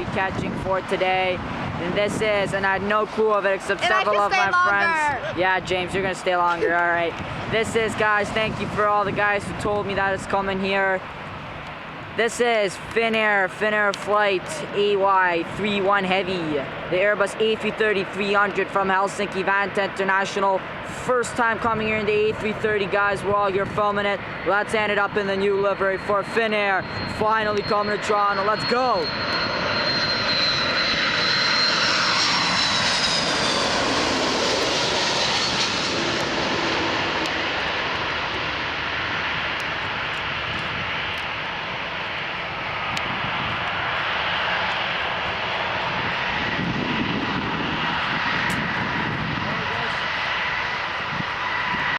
catching for today. And this is, and I had no clue of it except several of my friends. Yeah, James, you're gonna stay longer, all right. This is, guys, thank you for all the guys who told me that it's coming here. This is Finnair flight AY31 Heavy, the Airbus A330-300 from Helsinki, Vantaa International. First time coming here in the A330, guys. We're all here filming it. Let's end it up in the new livery for Finnair. Finally coming to Toronto. Let's go.